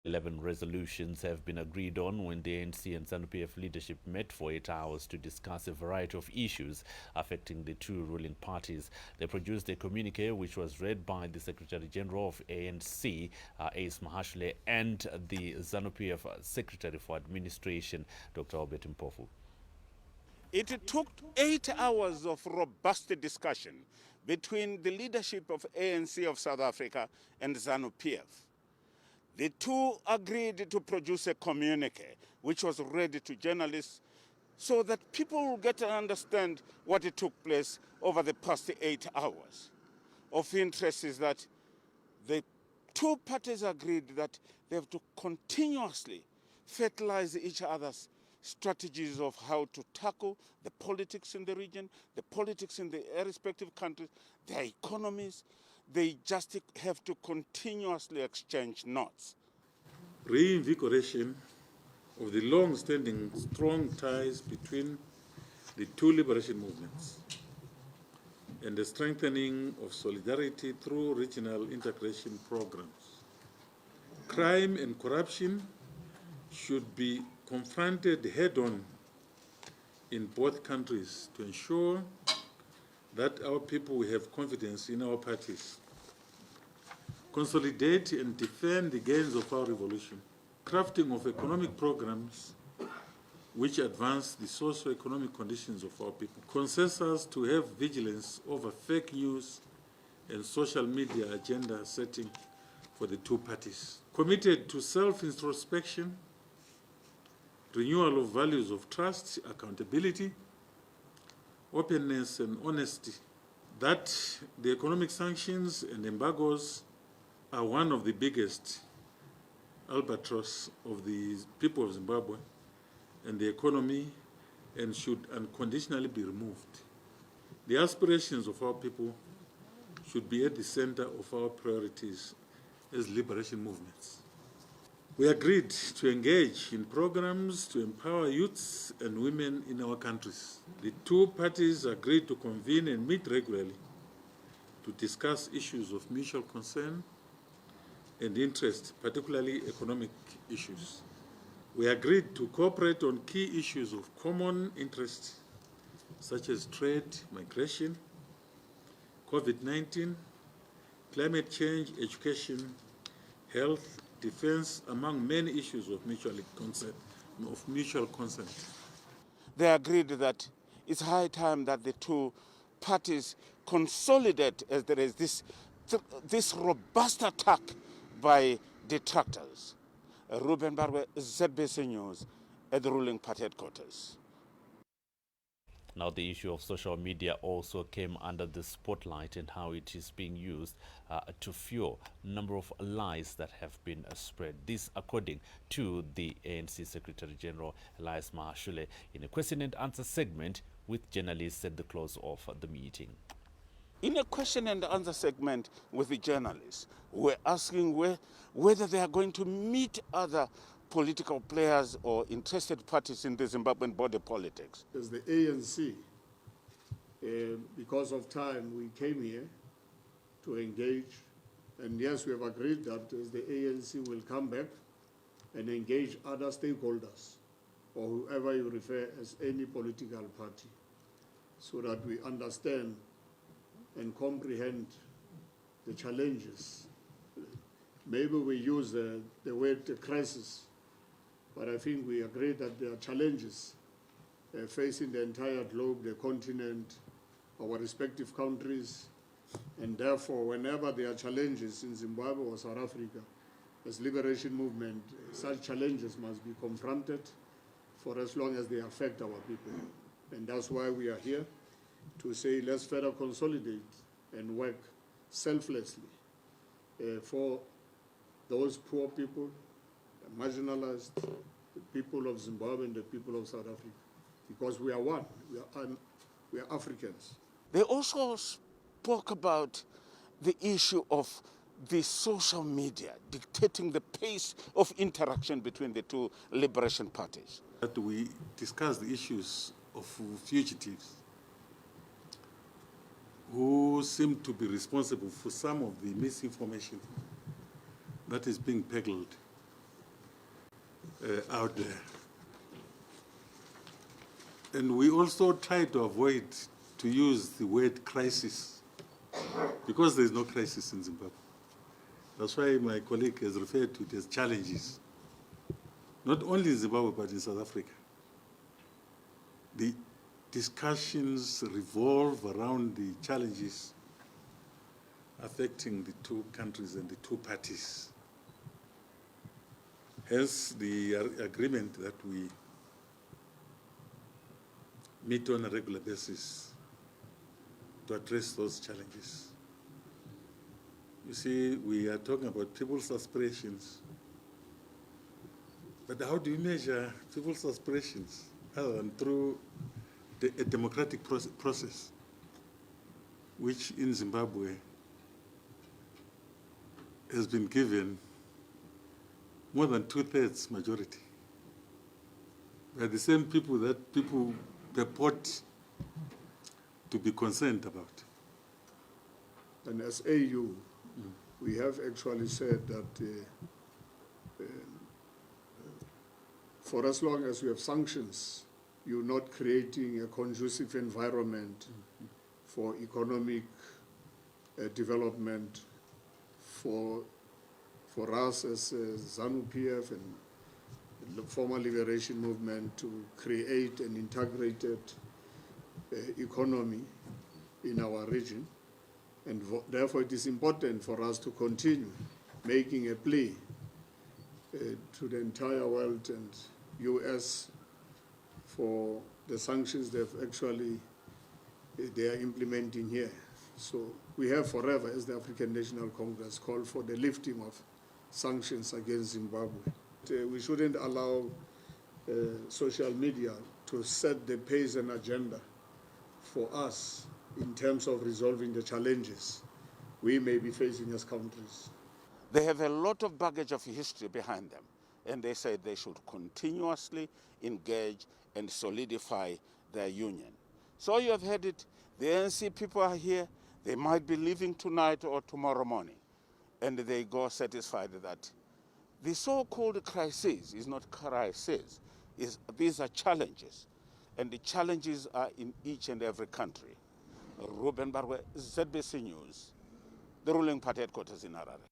11 resolutions have been agreed on when the ANC and ZANU PF leadership met for 8 hours to discuss a variety of issues affecting the two ruling parties. They produced a communiqué which was read by the Secretary General of ANC, Magashule, and the ZANU PF Secretary for Administration, Dr. Obert Mpofu. It took 8 hours of robust discussion between the leadership of ANC of South Africa and ZANU PF. The two agreed to produce a communique which was read to journalists so that people will get to understand what took place over the past 8 hours. Of interest is that the two parties agreed that they have to continuously fertilize each other's strategies of how to tackle the politics in the region, the politics in the respective countries, their economies. They just have to continuously exchange notes. Reinvigoration of the long-standing strong ties between the two liberation movements and the strengthening of solidarity through regional integration programs. Crime and corruption should be confronted head-on in both countries to ensure that our people will have confidence in our parties. Consolidate and defend the gains of our revolution. Crafting of economic programs which advance the socio-economic conditions of our people. Consensus to have vigilance over fake news and social media agenda setting for the two parties. Committed to self-introspection, renewal of values of trust, accountability, openness and honesty. That the economic sanctions and embargoes are one of the biggest albatross of the people of Zimbabwe and the economy, and should unconditionally be removed. The aspirations of our people should be at the center of our priorities as liberation movements. We agreed to engage in programs to empower youths and women in our countries. The two parties agreed to convene and meet regularly to discuss issues of mutual concern and interest, particularly economic issues. We agreed to cooperate on key issues of common interest, such as trade, migration, COVID-19, climate change, education, health, defense, among many issues of mutual consent. They agreed that it's high time that the two parties consolidate as there is this robust attack by detractors. Ruben Barwe, ZBC News, at the ruling party headquarters. Now, the issue of social media also came under the spotlight and how it is being used to fuel a number of lies that have been spread. This, according to the ANC Secretary General Elias Magashule, in a question and answer segment with journalists at the close of the meeting. In a question and answer segment with the journalists, we're asking whether they are going to meet other political players or interested parties in the Zimbabwean border politics. As the ANC, because of time, we came here to engage. And yes, we have agreed that as the ANC will come back and engage other stakeholders, or whoever you refer as any political party, so that we understand and comprehend the challenges. Maybe we use the word crisis, but I think we agree that there are challenges facing the entire globe, the continent, our respective countries, and therefore whenever there are challenges in Zimbabwe or South Africa, as liberation movement, such challenges must be confronted for as long as they affect our people. And that's why we are here, to say let's further consolidate and work selflessly for those poor people, the marginalized, the people of Zimbabwe and the people of South Africa, because we are one, we are Africans. They also spoke about the issue of the social media dictating the pace of interaction between the two liberation parties. That we discussed the issues of fugitives who seem to be responsible for some of the misinformation that is being peddled out there. And we also try to avoid to use the word crisis, because there is no crisis in Zimbabwe. That's why my colleague has referred to it as challenges. Not only in Zimbabwe, but in South Africa. The discussions revolve around the challenges affecting the two countries and the two parties. Hence, the agreement that we meet on a regular basis to address those challenges. You see, we are talking about people's aspirations. But how do you measure people's aspirations other than through a democratic process, which in Zimbabwe has been given more than 2/3 majority by the same people that people purport to be concerned about. And as AU, we have actually said that for as long as we have sanctions, you're not creating a conducive environment for economic development for us as ZANU PF and the former liberation movement to create an integrated economy in our region. And therefore it is important for us to continue making a plea to the entire world and US for the sanctions they are implementing here. So we have forever, as the African National Congress, called for the lifting of sanctions against Zimbabwe. We shouldn't allow social media to set the pace and agenda for us in terms of resolving the challenges we may be facing as countries. They have a lot of baggage of history behind them, and they say they should continuously engage and solidify their union. So you have heard it, the ANC people are here, they might be leaving tonight or tomorrow morning, and they go satisfied that the so-called crisis is not crisis, these are challenges, and the challenges are in each and every country. Ruben Barwe, ZBC News, the ruling party headquarters in Harare.